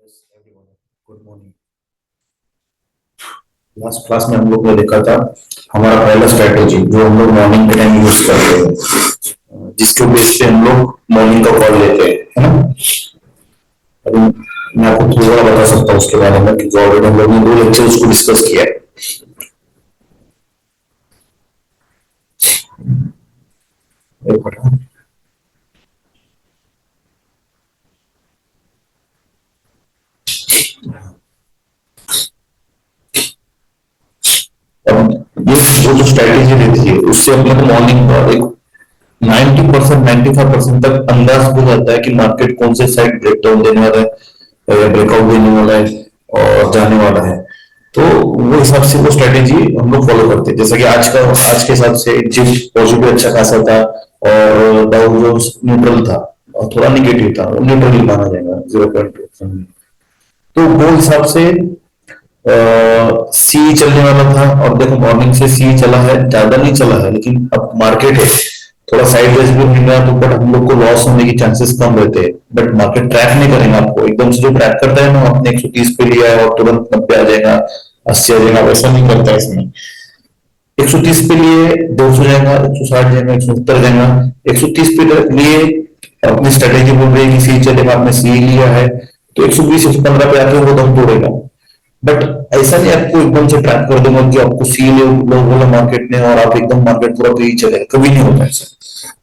Yes everyone, good morning. Last class में हम लोग ने देखा था हमारा पहला स्ट्रेटेजी जो हम लोग मॉर्निंग के टाइम यूज करते हैं, जिसके बेस पे हम लोग मॉर्निंग का कॉल लेते हैं, है ना। अभी मैं आपको थोड़ा बता सकता हूँ उसके बारे में कि ऑलरेडी हम लोग ने दो लेक्चर उसको डिस्कस किया है। एक मिनट। अब ये वो जो स्ट्रेटेजी रहती है उससे अपने को मॉर्निंग का एक 90% 95% तक अंदाज हो जाता है कि मार्केट कौन से साइड ब्रेकडाउन देने वाला है या ब्रेकआउट देने वाला है और जाने वाला है। तो वो हिसाब से वो स्ट्रेटेजी हम लोग फॉलो करते हैं। जैसा कि आज के हिसाब से जिप्स पॉजिटिव अच्छा खासा था और डाउ जोन्स न्यूट्रल था और थोड़ा निगेटिव था, न्यूट्रल ही माना जाएगा 0.2। तो वो हिसाब से सी चलने वाला था और देखो मॉर्निंग से सी चला है, ज्यादा नहीं चला है, लेकिन अब मार्केट है थोड़ा साइडवेज भी मिल रहा है तो बट हम लोग को लॉस होने की चांसेस कम रहते हैं। बट मार्केट ट्रैक नहीं करेंगे आपको एकदम से, जो ट्रैक करता है ना आपने 130 पे लिया है और तुरंत 90 आ जाएगा, 80 आ जाएगा, वैसा नहीं करता है इसमें। 130 पे लिए 200 जाएगा, 160 जाएगा, 170 जाएगा। 130 पे लिए अपनी स्ट्रेटेजी बोल रही है कि सी चलेगा, आपने सी लिया है तो 120 115 पे आके वो दम तोड़ेगा। बट ऐसा नहीं आपको एकदम से ट्रैक कर दूंगा कि आपको सी ले लो बोला मार्केट ने और आप एकदम मार्केट पूरा पे ही चले, कभी नहीं होता ऐसा।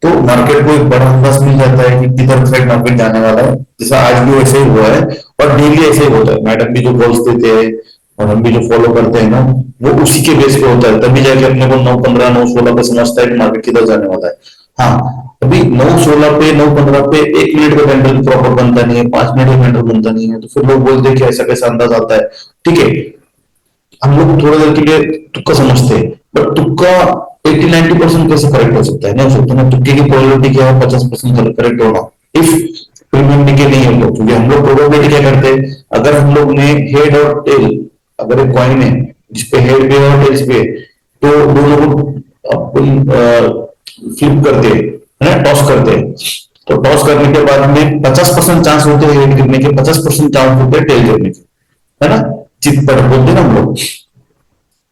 तो मार्केट को एक बड़ा अंदाज मिल जाता है कि किधर साइड मार्केट जाने वाला है, जैसा आज भी वैसे ही हुआ है और डेली ऐसे ही होता है। मैडम भी जो कॉल्स देते हैं और हम भी जो फॉलो करते हैं ना, वो उसी के बेस पे होता है, तभी जाके अपने को 9:15 9:16 पे समझता है कि मार्केट किधर जाने वाला है। हाँ, अभी 9:16 पे 9:15 पे 1 मिनट का कैंडल प्रॉपर बनता नहीं है, 5 मिनट का कैंडल बनता नहीं है, तो फिर लोग बोलते हैं कि ऐसा कैसा अंदाज आता है। ठीक है, हम लोग थोड़ी देर के लिए तुक्का समझते हैं, बट तुक्का 80-90% कैसे करेक्ट हो सकता है, नहीं हो सकता ना। तुक्के की प्रोबेबिलिटी क्या है, 50% करेक्ट होना, इफ प्रीमियम डिके नहीं है तो। क्योंकि हम लोग प्रोबेबिलिटी क्या करते हैं, अगर हम लोग ने हेड और टेल, अगर एक कॉइन है जिसपे हेड पे और टेल्स पे, तो दोनों को अपन फ्लिप करते हैं, है ना, टॉस करते हैं। तो टॉस करने के बाद में 50% चांस होते हैं हेड गिरने के, 50% चांस होते हैं टेल गिरने के, है ना। चित पर बोलते हैं ना हम लोग।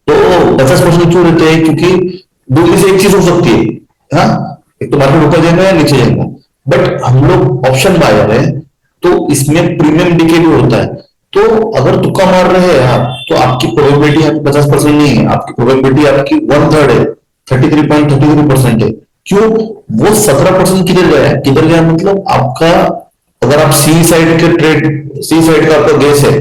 तो 50% क्यों रहते हैं, क्योंकि दो में से एक चीज हो सकती है। हाँ, एक तो मार्केट ऊपर जाएगा या नीचे जाएगा। बट हम लोग ऑप्शन बायर है तो इसमें प्रीमियम डिके भी होता है। तो अगर तुक्का मार रहे हैं आप तो आपकी प्रोबेबिलिटी आपकी 50% नहीं है, आपकी प्रोबेबिलिटी आपकी 1/3 है, 33.33% है। क्यों? वो 17% किधर गया है, किधर गया मतलब आपका, अगर आप सी साइड के ट्रेड, सी साइड का आपका गेस है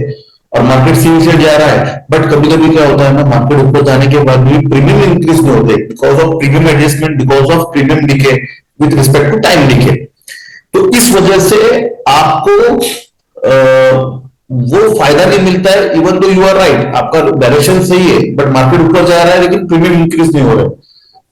और मार्केट सी साइड जा रहा है, बट कभी कभी क्या होता है ना, मार्केट ऊपर जाने के बाद भी प्रीमियम इंक्रीज नहीं होते because of premium adjustment, because of premium decay with respect to time decay. तो इस वजह से आपको वो फायदा नहीं मिलता है, even though you are right, आपका डायरेक्शन सही है बट मार्केट ऊपर जा रहा है लेकिन प्रीमियम इंक्रीज नहीं हो रहा है,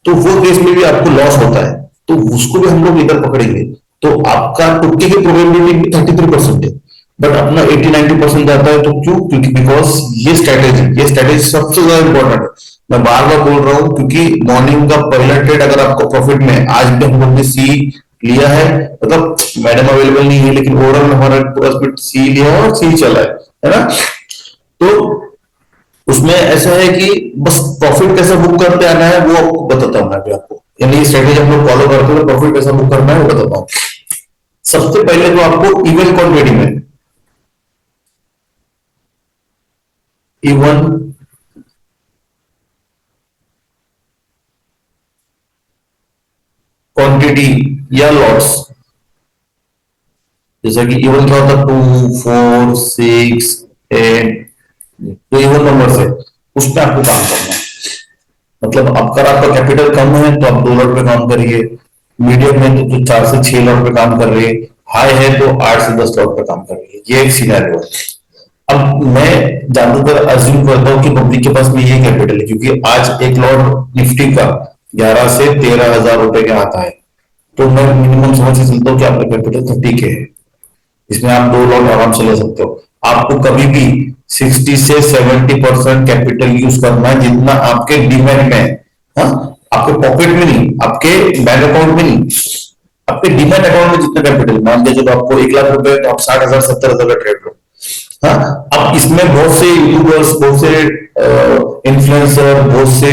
तो वो केस में भी आपको लॉस होता है। तो उसको भी हम लोग इधर पकड़ेंगे। तो आपका टुक्के की प्रोबेबिलिटी भी 33% है, बट अपना 80-90% जाता है। तो क्यों? क्योंकि बिकॉज ये स्ट्रेटेजी सबसे ज्यादा इंपॉर्टेंट है। मैं बार बार बोल रहा हूँ क्योंकि मॉर्निंग का पहला ट्रेड अगर आपको प्रॉफिट में है, आज भी हम लोग ने सी लिया है, मतलब मैडम अवेलेबल नहीं है लेकिन ओवरऑल हमारा पूरा स्पीड सी लिया है और सी चला है ना। तो उसमें ऐसा है कि बस प्रॉफिट कैसे बुक करते आना है वो आपको बताता हूँ मैं अभी आपको, यानी स्ट्रेटेजी हम लोग फॉलो करते हैं, प्रॉफिट कैसे बुक करना है वो बताता हूँ। सबसे पहले तो आपको इवन क्वांटिटी में, इवन क्वांटिटी या लॉट्स, जैसा कि इवन क्या होता है, 2 4 6 8, जो इवन नंबर है उस पर आपको काम करना है। मतलब अगर आपका कैपिटल कम है तो आप 2 लॉट पे काम करिए, मीडियम है तो 4 से 6 लॉट पे काम कर रही है, हाई है तो 8 से 10 लॉट पे काम कर रही है। ये एक सिनेरियो है। अब मैं ज्यादातर अज्यूम करता हूँ कि पब्लिक के पास में ये कैपिटल है, क्योंकि आज एक लॉट निफ्टी का 11 से 13 हजार रुपए का आता है, तो मैं मिनिमम समझ के चलता हूँ कि आपका कैपिटल 30 के है। इसमें आप 2 लॉट आराम से ले सकते हो। आपको कभी भी 60 से 70% कैपिटल यूज करना है, जितना आपके डीमैट में है। हाँ, आपके पॉकेट में नहीं, आपके बैंक अकाउंट में नहीं, आपके डीमैट अकाउंट में जितना कैपिटल, मान लीजिए चलो आपको 1 लाख रुपए तो आप 60 हजार 70 हजार का ट्रेड लो, हाँ, अब इसमें बहुत से यूट्यूबर्स, बहुत से इन्फ्लुएंसर, बहुत से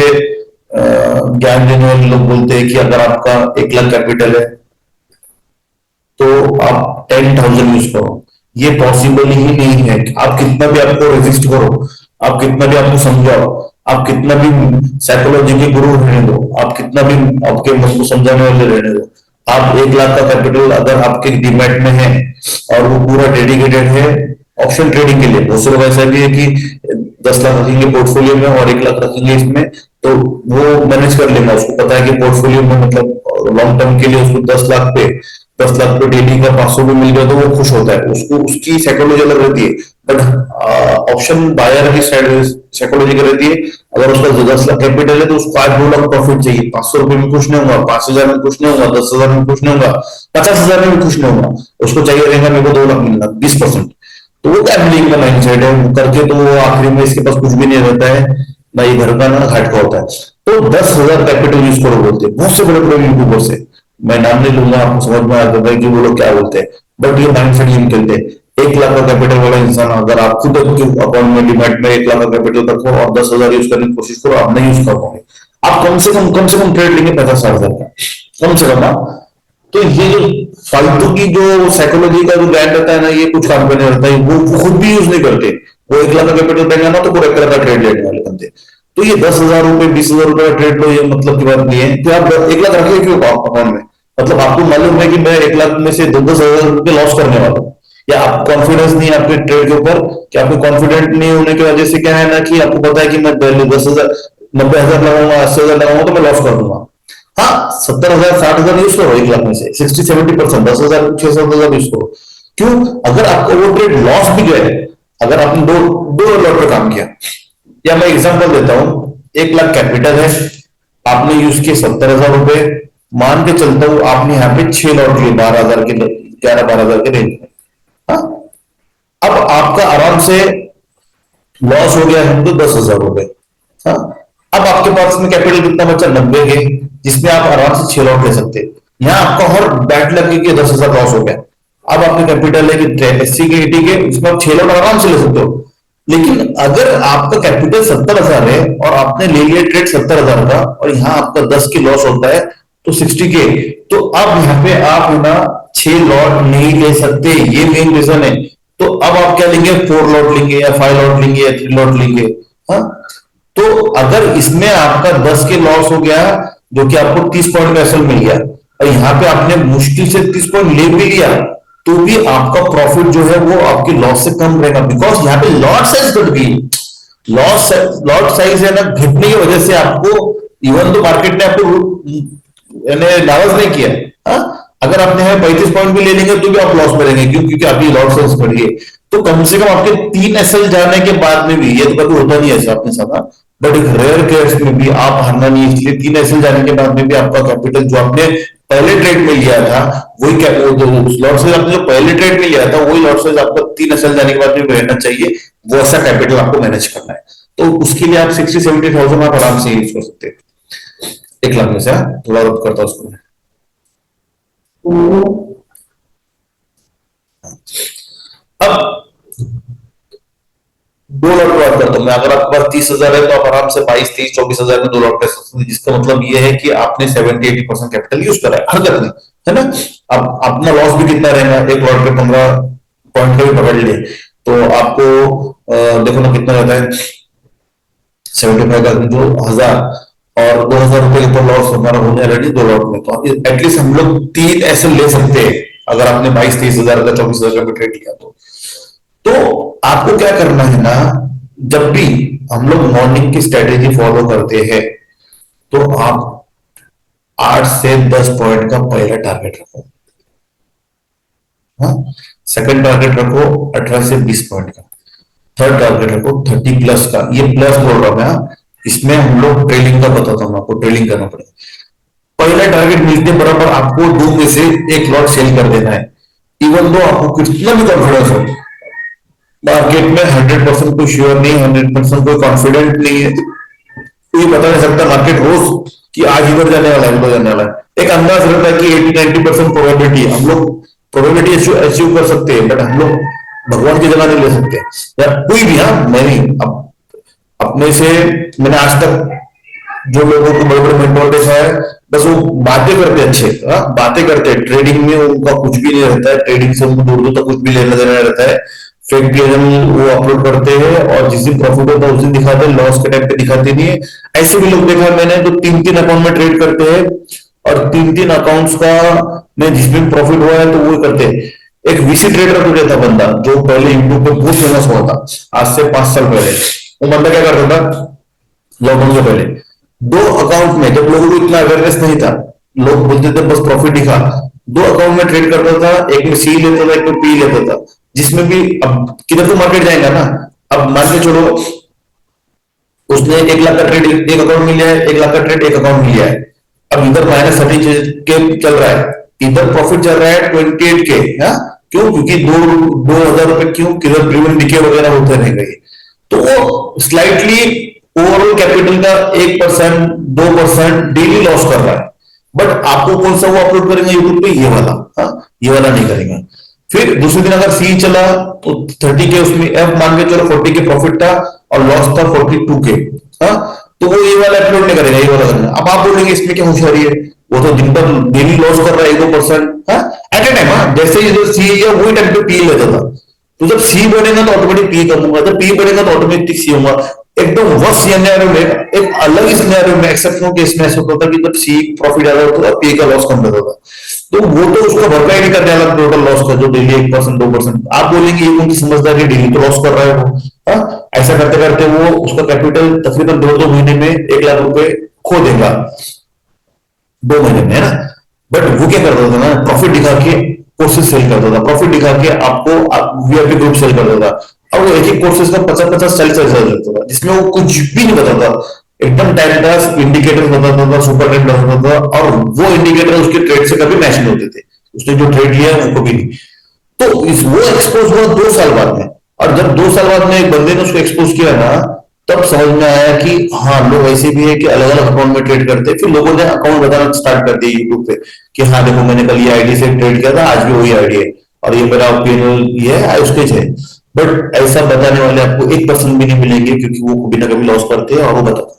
ज्ञान देने वाले लोग बोलते हैं कि अगर आपका 1 लाख कैपिटल है तो आप 10,000 यूज करो। ये पॉसिबल ही नहीं है। आप कितना भी आपको रेजिस्ट करो, आप कितना भी आपको समझाओ, आप कितना भी साइकोलॉजी के गुरु रहने दो, आप कितना भी आपके मन को समझाने वाले रहने दो, आप 1 लाख का कैपिटल अगर आपके डिमैट में है और वो पूरा डेडिकेटेड है ऑप्शन ट्रेडिंग के लिए। बहुत से लोग ऐसा भी है कि 10 लाख रखेंगे पोर्टफोलियो में और 1 लाख रखेंगे इसमें, तो वो मैनेज कर लेगा। उसको पता है कि पोर्टफोलियो में मतलब लॉन्ग टर्म के लिए उसको 10 लाख पे डेली का 500 भी मिल गया तो वो खुश होता है। उसको उसकी साइकोलॉजी अलग रहती है। बट ऑप्शन बायर की साइकोलॉजी क्या रहती है, अगर उसका 10 लाख कैपिटल है तो उसको 8-9 लाख प्रॉफिट चाहिए। 500 रुपए में खुश नहीं होगा, 5,000 में खुश नहीं होगा, 10,000 में खुश नहीं होगा, 50,000 में भी खुश नहीं होगा। उसको चाहिए रहेगा मेरे को 2 लाख मिलना, 20%। तो वो गैम्बलिंग का माइंड सेट है, वो करके तो वो आखिरी में इसके पास कुछ भी नहीं रहता है, ना ये घर का ना घाट का होता है। तो 10,000 कैपिटल यूज करो बोलते हैं बहुत से बड़े बड़े यूट्यूबर से। मैं नाम नहीं लूंगा, आपको समझ में आ जाता है कि वो लोग क्या बोलते हैं। बट ये माइंड सेट गेम खेलते हैं। 1 लाख का कैपिटल वाला इंसान अगर आप खुद अकाउंट में डिमेट में 1 लाख का कैपिटल रखो और 10,000 यूज करने की कोशिश करो, आप नहीं यूज कर पाओगे। आप कम से कम ट्रेड लेंगे 50-60 हजार का, कम से कम। तो ये जो फालतू की जो साइकोलॉजी का जो ज्ञान रहता है ना, ये कुछ काम करने रहता है, वो खुद भी यूज नहीं करते। वो 1 लाख का कैपिटल देंगे ना तो पूरे 1 लाख का ट्रेड लेने वाले बनते। तो ये 10,000 रुपए 20,000 रुपए का ट्रेड लो, ये मतलब की बात नहीं है कि आप 1 लाख रखिए क्यों अकाउंट में। मतलब आपको मालूम है कि मैं 1 लाख में से 10,000 रुपए लॉस करने वाला हूँ, या आप कॉन्फिडेंस नहीं है आपके ट्रेड के ऊपर, कि आपको कॉन्फिडेंट नहीं होने की वजह से क्या है ना कि आपको पता है कि मैं 10,000 90,000 लगाऊंगा, 80,000 लगाऊंगा तो मैं लॉस कर दूंगा। हाँ, 70,000 60,000 यूज करो 1 लाख में से 60-70%, 10,000 6-7,000 यूज करो। क्यों? अगर आपको वो ट्रेड लॉस भी गए, अगर आपने दो दो लॉट पे काम किया, या मैं एग्जांपल देता हूं, 1 लाख कैपिटल है, आपने यूज किए 70,000 रुपए, मान के चलता हूं आपने यहाँ पे 6 लॉट लिए 12,000 के, 11-12,000 के रेंज में। हाँ, अब आपका आराम से लॉस हो गया है तो 10,000 रुपए। हाँ, अब आपके पास में कैपिटल कितना बचा? 90 के, जिसमें आप आराम से 6 लॉट ले सकते हैं। यहाँ आपका हर बैट लग के 10,000 लॉस हो गया। अब आपके कैपिटल है कि 80 के 80 के, उसमें आप 6 लॉट आराम से ले सकते हो। लेकिन अगर आपका कैपिटल 70,000 है और आपने ले लिया ट्रेड 70,000 का, और यहाँ आपका 10 के लॉस होता है तो 60 के, तो अब यहाँ पे आप ना 6 लॉट नहीं ले सकते। ये मेन रीजन है। तो अब आप क्या लेंगे? 4 लॉट लेंगे या 5 लॉट लेंगे या 3 लॉट लेंगे। हाँ, तो अगर इसमें आपका 10 के लॉस हो गया, जो कि आपको 30 पॉइंट में असल मिल गया, और यहाँ पे आपने मुश्किल से 30 पॉइंट ले भी लिया, तो भी आपका प्रॉफिट जो है वो आपके लॉस से कम रहेगा, बिकॉज यहाँ पे लॉट साइज घट गई। लॉट साइज है ना, घटने की वजह से आपको इवन तो मार्केट ने आपको नाराज नहीं किया। हाँ? अगर आपने 35 पॉइंट भी ले लेंगे तो भी आप लॉस में रहेंगे, क्यों? क्योंकि आपकी लॉट साइज बढ़ गई। तो कम से कम आपके 3 एसएल जाने के बाद में भी, ये तो कभी होता नहीं है ऐसा आपने साथ, बट एक रेयर केस में भी आप हारना नहीं है। इसलिए 3 एसएल जाने के बाद में भी आपका कैपिटल जो आपने पहले ट्रेड में लिया था, वही लॉट साइज आपने जो पहले ट्रेड में लिया था, वही लॉट साइज आपका 3 एसएल जाने के बाद में रहना चाहिए। वो ऐसा कैपिटल आपको मैनेज करना है। तो उसके लिए आप 60-70,000 आप आराम से यूज कर सकते हैं 1 लाख में से। थोड़ा रद्द करता उसको मैं। अब 2 लाख की बात करता हूं मैं। अगर आपके पास 30,000 है तो आप आराम से 22-23-24,000 में 2 लाख कर सकते हैं, जिसका मतलब ये है कि आपने 70-80% कैपिटल यूज करा है, हरकत नहीं है ना। अब अपना लॉस भी कितना रहेगा? 1 लाख पे 15 पॉइंट का भी पकड़ लिए तो आपको देखो ना कितना रहता है, 75 का जो 1,000 और 2,000 रुपए के ऊपर लॉस हमारा होने ऑलरेडी 2 लाख में। तो एटलीस्ट हम लोग 3 ऐसे ले सकते हैं अगर आपने 22-23,000 का 24,000 का ट्रेड किया तो आपको क्या करना है ना, जब भी हम लोग मॉर्निंग की स्ट्रेटेजी फॉलो करते हैं तो आप 8 से 10 पॉइंट का पहला टारगेट रखो। हाँ, सेकंड टारगेट रखो 18 से 20 पॉइंट का। थर्ड टारगेट रखो 30 प्लस का। ये प्लस बोल रहा हूं मैं, इसमें हम लोग ट्रेलिंग का बताता हूं आपको, ट्रेलिंग करना पड़ेगा। पहला टारगेट मिलते बराबर आपको 2 में से 1 लॉट सेल कर देना है। इवन दो आपको कितना भी कॉन्फिडेंस हो, मार्केट में 100% कोई श्योर नहीं, 100% कोई कॉन्फिडेंट नहीं है, कोई बता नहीं सकता मार्केट रोज कि आज इधर जाने वाला है उधर जाने वाला है। एक अंदाज रहता है कि 80-90% प्रोबेबिलिटी, हम लोग प्रोबेबिलिटी अचीव कर सकते हैं, बट हम लोग भगवान की जगह नहीं ले सकते, या कोई भी, हाँ मैं नहीं, अब अपने से मैंने आज तक जो लोगों को बड़े बड़े मेंटोर देखा है, बस वो बातें करते अच्छे, हाँ बातें करते हैं, ट्रेडिंग में उनका कुछ भी नहीं रहता है, ट्रेडिंग से उनको दूर दूर तक कुछ भी लेना देना नहीं रहता है, फेक वो अपलोड करते हैं और जिस दिन प्रॉफिट होता है उस दिन दिखाते हैं, लॉस के टाइम पे दिखाते नहीं है। ऐसे भी लोग देखा है मैंने जो तीन तीन अकाउंट में ट्रेड करते हैं, और तीन तीन अकाउंट्स का में जिसमें प्रॉफिट हुआ है तो वो करते हैं। एक वीसी ट्रेडर को था बंदा, जो पहले यूट्यूब पे बहुत फेमस हुआ था आज से 5 साल पहले। वो बंदा क्या करता था लॉकडाउन से पहले, दो अकाउंट में, जब लोगों को इतना अवेयरनेस नहीं था, लोग बोलते थे बस प्रॉफिट दिखा, दो अकाउंट में ट्रेड करता था, एक में सी लेता था एक में पी लेता था, जिसमें भी अब किधर तो मार्केट जाएगा ना। अब मान के चलो उसने 1 लाख का ट्रेड एक अकाउंट में लिया है, 1 लाख का ट्रेड एक अकाउंट में लिया है, अब इधर -30 के चल रहा है, इधर प्रॉफिट चल रहा है 28 के। हाँ क्यों? क्योंकि 2,000 रुपए, क्यों? किधर ड्रिवन डीके वगैरह होते रहेंगे, तो वो स्लाइटली ओवरऑल कैपिटल का 1% 2% डेली लॉस कर रहा है। बट आपको कौन सा वो अपलोड करेंगे यूट्यूब पे? ये वाला, हाँ ये वाला नहीं करेंगे। फिर दूसरे दिन अगर सी चला तो 30 के उसमें एफ मान के चलो 40 के प्रॉफिट था और लॉस था 42 के, हाँ तो वो ये वाला अपलोड नहीं करेगा, ये वाला करेगा। अब आप बोलेंगे इसमें क्या होशियारी है, वो तो दिन भर डेली लॉस कर रहा है 1-2%, हाँ एट ए टाइम, हाँ जैसे ही सी है वही टाइम पे पी लेता था। तो जब सी बढ़ेगा तो ऑटोमेटिक पी कम होगा, जब पी बढ़ेगा तो ऑटोमेटिक सी होगा। एकदम वर्स्ट सिनेरियो में, एक अलग ही सिनेरियो में, एक्सेप्शनल केस में ऐसा होता था कि जब सी प्रॉफिट ज्यादा होता था, पी का लॉस कम होता था, तो वो तो उसका भरपाई नहीं करने वाला टोटल लॉस का, जो डेली 1% 2%। आप बोलेंगे ये उनकी समझदारी, डेली तो लॉस कर रहा है वो, हाँ ऐसा करते करते वो उसका कैपिटल तकरीबन 2-2 महीने में 1 लाख रुपए खो देगा, 2 महीने में, है ना। बट वो क्या करता था ना, प्रॉफिट दिखा के कोर्सेज सेल करता था, प्रॉफिट दिखा के आपको वीआईपी ग्रुप सेल करता था। अब वो एक एक कोर्सेज का 50-50 सेल करता था, जिसमें वो कुछ भी नहीं बताता, एकदम टाइम पास इंडिकेटर बताता था, सुपर ट्रेड बताता था, और वो इंडिकेटर उसके ट्रेड से कभी मैच नहीं होते थे, उसने जो ट्रेड लिया है वो कभी नहीं। तो वो एक्सपोज हुआ 2 साल बाद में, और जब 2 साल बाद में एक बंदे ने उसको एक्सपोज किया ना, तब समझ में आया कि हाँ लोग ऐसे भी है कि अलग अलग अकाउंट में ट्रेड करते हैं। फिर लोगों ने अकाउंट बताना स्टार्ट कर दिया यूट्यूब पे कि हाँ देखो मैंने कल ये आईडी से ट्रेड किया था, आज भी वही आईडी है, और ये मेरा ओपिनियन ये है, उसके है। बट ऐसा बताने वाले आपको 1% भी नहीं मिलेंगे, क्योंकि वो कभी ना कभी लॉस करते हैं और वो बताते हैं।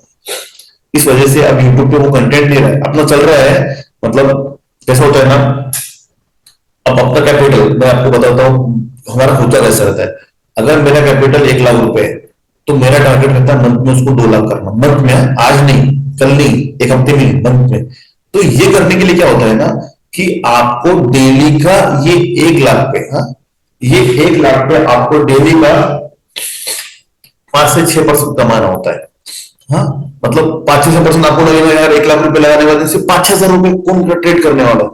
इस वजह से अब यूट्यूब पे वो कंटेंट नहीं रहा है, अपना चल रहा है। मतलब कैसा होता है ना, अब अपना कैपिटल मैं आपको बताता हूँ, हमारा खुद का कैसा रहता है। अगर मेरा कैपिटल 1 लाख रुपए है, तो मेरा टारगेट रहता है मंथ में उसको 2 लाख करना, मंथ में, आज नहीं, कल नहीं, एक हफ्ते में नहीं, मंथ में। तो ये करने के लिए क्या होता है ना, कि आपको डेली का ये 1 लाख पे, हाँ ये 1 लाख पे आपको डेली का 5 से 6% कमाना होता है। हाँ मतलब 5 से 6% आपको लगेगा यार 1 लाख रुपए लगाने वाले सिर्फ 5,000 रुपए कौन ट्रेड करने वाला,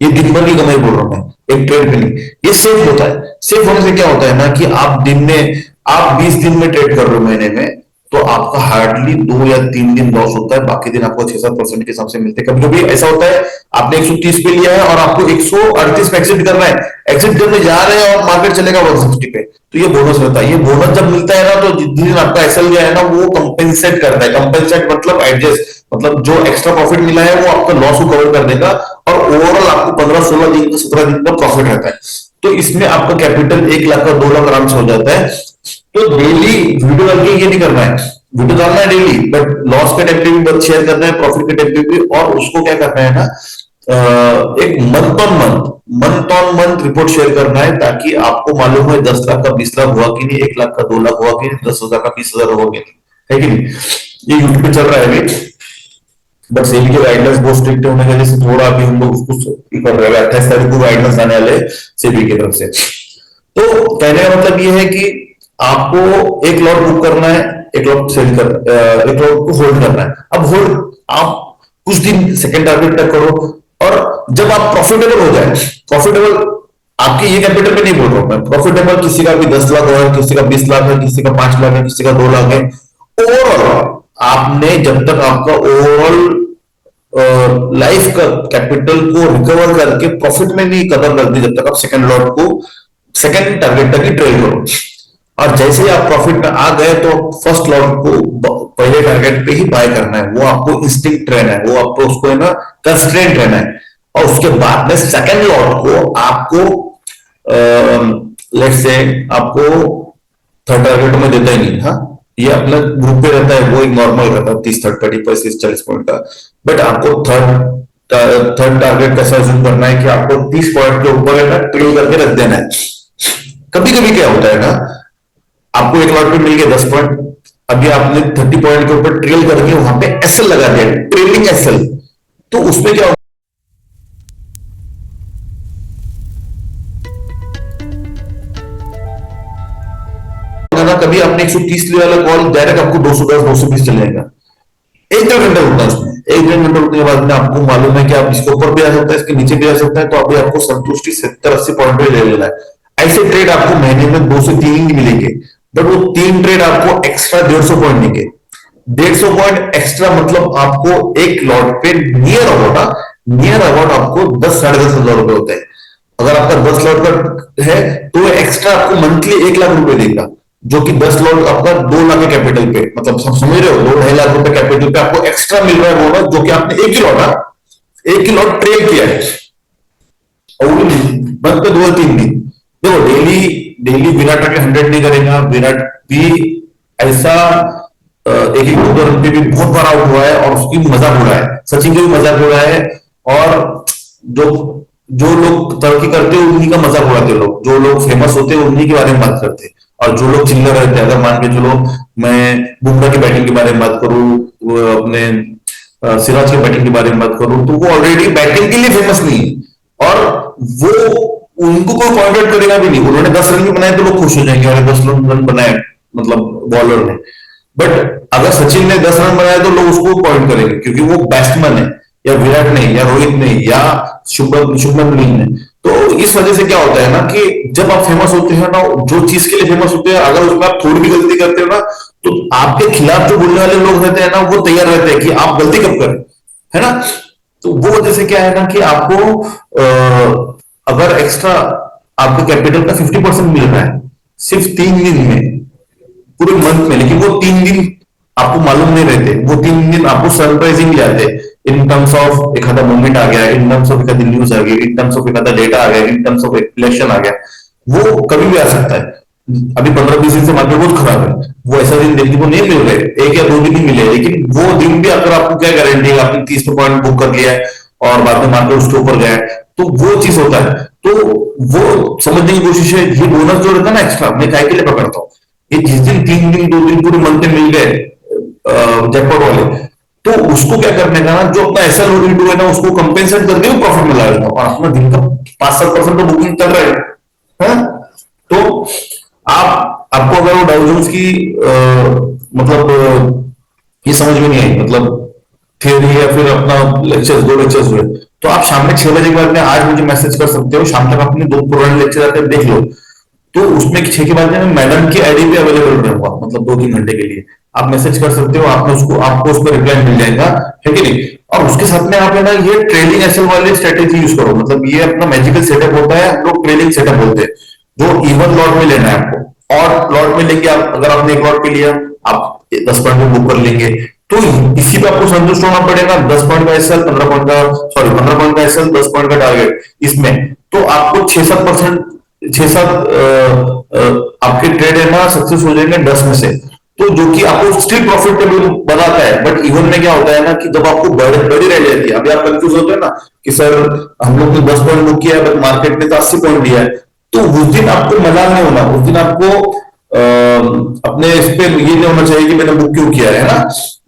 ये दिन भर की कमाई बोल रहा हूं मैं, एक ट्रेड के लिए। ये सेफ होता है। सेफ होने से क्या होता है ना, कि आप दिन में, आप 20 दिन में ट्रेड कर रहे हो महीने में, तो आपका हार्डली 2 या 3 दिन लॉस होता है, बाकी दिन आपको 6-7% के हिसाब से मिलते हैं। कभी कभी ऐसा होता है आपने 130 पे लिया है और आपको 138 पे एग्जिट करना है, एग्जिट करने जा रहे हैं और मार्केट चलेगा 160 पे, तो ये बोनस रहता है। ये बोनस जब मिलता है ना, तो जिस दिन आपका एसएल गया है ना, वो कंपेंसेट करता है। कंपेंसेट मतलब एडजस्ट, मतलब जो एक्स्ट्रा प्रॉफिट मिला है वो आपका लॉस को कवर कर देगा, और ओवरऑल आपको 15-16 दिन का 17 दिन का प्रॉफिट रहता है। तो इसमें आपका कैपिटल 1 लाख का 2 लाख आराम से हो जाता है। तो डेली वीडियो डाल के ये नहीं करना है, वीडियो डालना है डेली, बट लॉस के टाइम पे भी बस शेयर करना है, प्रॉफिट के टाइम पे भी। और उसको क्या करना है ना, एक month on month report share करना है, ताकि आपको मालूम है 10 लाख का 20 लाख हुआ कि नहीं, 1 लाख का 2 लाख हुआ कि नहीं, 10,000 का 20,000 हुआ कि नहीं, है कि नहीं। ये यूट्यूब पे चल रहा है अभी, बट सेबी के गाइडलाइंस बहुत स्ट्रिक्ट होने की वजह से थोड़ा अभी हम लोग उसको कर रहे हैं। 28 तारीख को गाइडलाइंस आने वाले सेबी की तरफ से। तो कहने का मतलब ये है कि आपको एक लॉट बुक करना है, एक लॉट सेल कर, एक लॉट को होल्ड करना है। अब होल्ड आप कुछ दिन सेकंड टारगेट तक करो, और जब आप प्रॉफिटेबल हो जाए, प्रॉफिटेबल आपके ये कैपिटल पे नहीं बोल रहा हूं मैं, प्रॉफिटेबल किसी का भी 10 लाख है, किसी का 20 लाख है, किसी का 5 लाख है, किसी का 2 लाख है, ओवरऑल आपने जब तक आपका ओवरऑल लाइफ का कैपिटल को रिकवर करके प्रॉफिट में नहीं कदम रख दी, जब तक आप सेकंड लॉट को सेकंड टारगेट तक ही ट्रेड करो। और जैसे ही आप प्रॉफिट में आ गए, तो फर्स्ट लॉट को पहले टारगेट पे ही बाय करना है। वो आपको इंस्टिंक्ट रहना है, वो आपको उसको है ना कंस्ट्रेंट रहना है। और उसके बाद में सेकंड लॉट को आपको लेट्स से आपको थर्ड टारगेट में देता ही नहीं, हाँ, ये अपना ग्रुप पे रहता है, वो एक नॉर्मल रहता है 30 30 35 40 पॉइंट का। बट आपको थर्ड टारगेट कैसा जूम करना है कि आपको 30 पॉइंट के ऊपर है ना ट्रेल करके रख देना है। कभी कभी क्या होता है ना, आपको एक लॉट पे मिल गया 10 पॉइंट, अभी आपने 30 पॉइंट के ऊपर ट्रेल करके वहां पे एसएल लगा दिया, ट्रेलिंग एसएल। तो उसमें क्या होगा ना, कभी आपने 130 लिया वाला कॉल डायरेक्ट आपको 210 220 चल जाएगा। एक डेढ़ घंटा रुकना है उसमें, एक डेढ़ घंटा रुकने के बाद में आपको मालूम है कि आप इसके ऊपर भी आ सकता है, इसके नीचे भी आ सकता है, तो अभी आपको संतुष्टि 70 80 पॉइंट पे ले लेना है। ऐसे ट्रेड आपको महीने में 2 से 3 ही मिलेंगे, बट वो 3 ट्रेड आपको एक्स्ट्रा 150 पॉइंट देंगे। 150 पॉइंट एक्स्ट्रा मतलब आपको एक लॉट पे नियर अबाउट आपको 10 साढ़े 10 हजार रुपए होते हैं। अगर आपका 10 लॉट का है तो एक्स्ट्रा आपको मंथली 1 लाख रुपए देगा, जो कि 10 लॉट आपका 2 लाख के कैपिटल पे, मतलब सब समझ रहे हो, 2 ढाई लाख रुपए कैपिटल पे आपको एक्स्ट्रा मिल रहा है बोनस, जो कि आपने एक ही लॉट ट्रेड किया है, और वो भी मंथ पे 2 या 3 दिन। देखो डेली डेली विराट आके 100 नहीं करेगा, विराट भी ऐसा एक एक 2 2 रन पे भी बहुत बार आउट हुआ है और उसकी मजाक उड़ा है, सचिन का भी मजाक उड़ा है। और जो जो लोग तरक्की करते हैं उन्हीं का मजाक उड़ाते हैं लोग, जो लोग फेमस होते हैं उन्हीं के बारे में बात करते हैं। और जो लोग चिल्लर रहते हैं, अगर मान के चलो मैं बुमराह की बैटिंग के बारे में बात करूं, वो अपने सिराज की बैटिंग के बारे में बात करूं, तो वो ऑलरेडी बैटिंग के लिए फेमस नहीं है, और वो उनको कोई पॉइंट आउट करेगा भी नहीं। उन्होंने 10 रन भी बनाए तो लोग खुश हो जाएंगे, अरे 10 रन बनाए मतलब बॉलर ने। बट अगर सचिन ने 10 रन बनाए तो लोग उसको पॉइंट करेंगे, क्योंकि वो बैट्समैन है, या विराट नहीं, या रोहित नहीं, या शुभमन गिल ने। तो इस वजह से क्या होता है ना कि जब आप फेमस होते हैं ना, जो चीज के लिए फेमस होते हैं, अगर उसमें आप थोड़ी भी गलती करते हो ना, तो आपके खिलाफ जो बोलने वाले लोग रहते हैं ना, वो तैयार रहते हैं कि आप गलती कब करें, है ना। तो वो वजह से क्या है ना कि आपको अगर एक्स्ट्रा आपके कैपिटल का 50% मिल रहा है सिर्फ 3 दिन में, पूरे मंथ में, लेकिन वो 3 दिन आपको मालूम नहीं रहते, वो 3 दिन आपको सरप्राइजिंग आते हैं। इन टर्म्स ऑफ एक आधा मूवमेंट आ गया, इन टर्म्स ऑफ एक आधी न्यूज आ गई, इन टर्म्स ऑफ एक आधा डेटा आ गया, इन टर्म्स ऑफ इलेक्शन आ गया, वो कभी भी आ सकता है। अभी 15 20 दिन से मार्केट बहुत खराब है, वो ऐसा दिन देखने को नहीं मिल रहे, 1 या 2 दिन ही मिले, लेकिन वो दिन भी अगर आपको क्या गारंटी है, आपने 30 पॉइंट बुक कर लिया है और बाद में मार्केट उसके ऊपर गया है, तो वो चीज होता है। तो वो समझने की कोशिश है, ये बोनस जो रहता है ना एक्स्ट्रा, मैं काय के लिए पकड़ता हूँ, ये जिस दिन 3 दिन 2 दिन पूरे मंथ में मिल गए जैकपॉट वाले, तो उसको क्या करने का ना, जो अपना ऐसा लोड है ना, उसको कंपेंसेट करके वो प्रॉफिट में ला लेना, और अपना दिन का 5 7% तो बुकिंग कर रहे हैं। तो आपको अगर वो डाउ जोन्स की मतलब ये समझ में नहीं आई, मतलब थियोरी या फिर अपना लेक्चर्स, 2 लेक्चर्स हुए, तो आप शाम में 6 बजे के बाद में आज मुझे मैसेज कर सकते हो, शाम तक अपने 2 पुराने लेक्चर आकर देख लो। तो उसमें 6 के बाद में मैडम की आईडी पे अवेलेबल रहूंगा, मतलब 2 3 घंटे के लिए आप मैसेज कर सकते हो, आपने उसको आपको उस पर रिप्लाई मिल जाएगा, है कि नहीं। और उसके साथ में आप है ना ये ट्रेलिंग एसएल वाले स्ट्रेटेजी यूज करो, मतलब ये अपना मैजिकल सेटअप होता है, हम लोग ट्रेलिंग सेटअप बोलते हैं, जो इवन लॉट में लेना है आपको, और लॉट में लेंगे आप, अगर आपने एक लॉट पे लिया, आप 10 पॉइंट में बुक कर लेंगे, तो इसी पे आपको संतुष्ट होना पड़ेगा। 10 पॉइंट का एसएल, 15 पॉइंट का, सॉरी 15 पॉइंट का एसएल, 10 पॉइंट का टारगेट, इसमें तो आपको 6 7% 6 7 आपके ट्रेड है ना सक्सेस हो जाएंगे 10 में से, तो जो कि आपको स्टिल प्रॉफिटेबल बनाता है। बट इवन में क्या होता है ना कि जब आपको बड़ी रह जाती है, अभी आप कंफ्यूज होते हैं ना कि सर हम लोग ने 10 पॉइंट बुक किया है, मार्केट ने तो 80 पॉइंट दिया है, तो उस दिन आपको मलाल नहीं होना, उस दिन आपको अपने इस पे ये नहीं होना चाहिए कि मैंने बुक क्यों किया है ना।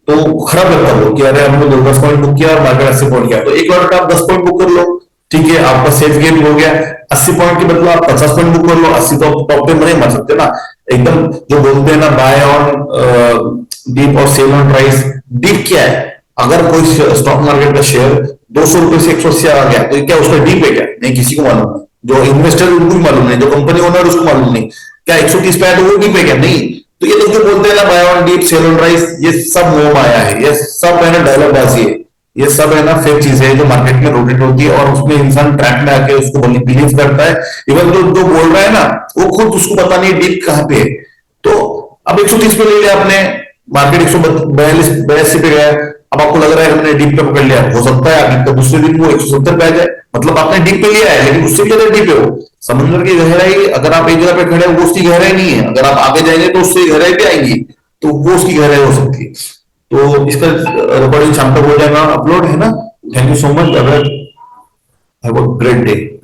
तो खराब लगता है वो कि अरे हमने 10 पॉइंट बुक किया और मार्केट 80 पॉइंट किया, तो एक बार आप 10 पॉइंट बुक कर लो, ठीक है, आपका सेफ गेम हो गया। 80 पॉइंट के बदले आप 50 पॉइंट बुक कर लो, 80 तो टॉप पे नहीं मार सकते ना, एकदम जो बोलते हैं ना बाय ऑन डीप और सेल ऑन प्राइस। डीप क्या है, अगर कोई स्टॉक मार्केट का शेयर 200 रुपए से 180 आ गया, तो क्या उसका डीप है क्या, नहीं, किसी को मालूम नहीं, जो इन्वेस्टर उनको भी मालूम नहीं, जो कंपनी ओनर उसको मालूम नहीं, क्या 130 पे आया तो वो डीप है क्या, नहीं। तो ये लोग जो बोलते हैं ना buy on dip sell on price, ये सब मोह माया है, ये सब है ना डायलॉगबाजी है, ये सब है ना फेक चीजें है जो मार्केट में रोटेट होती है, और उसमें इंसान ट्रैप में आके उसको बिलीव करता है। इवन जो बोल रहा है ना, वो खुद उसको पता नहीं डीप कहाँ पे है। तो अब 130 पे ले लिया आपने, मार्केट 142 पे गया, अब आपको लग रहा है हमने डीप पे पकड़ लिया, हो सकता है अभी दूसरे दिन वो 170 पे आ जाए, मतलब आपने डीप पे लिया है लेकिन उससे ज्यादा डीप है वो, समुद्र की गहराई, अगर आप एक जगह पे खड़े हो वो उसकी गहराई नहीं है, अगर आप आगे जाएंगे तो उससे गहराई भी आएंगी, तो वो उसकी गहराई हो सकती है। तो इसका रिकॉर्डिंग शाम तक हो जाएगा अपलोड, है ना। थैंक यू सो मच, अगर हैव अ ग्रेट डे।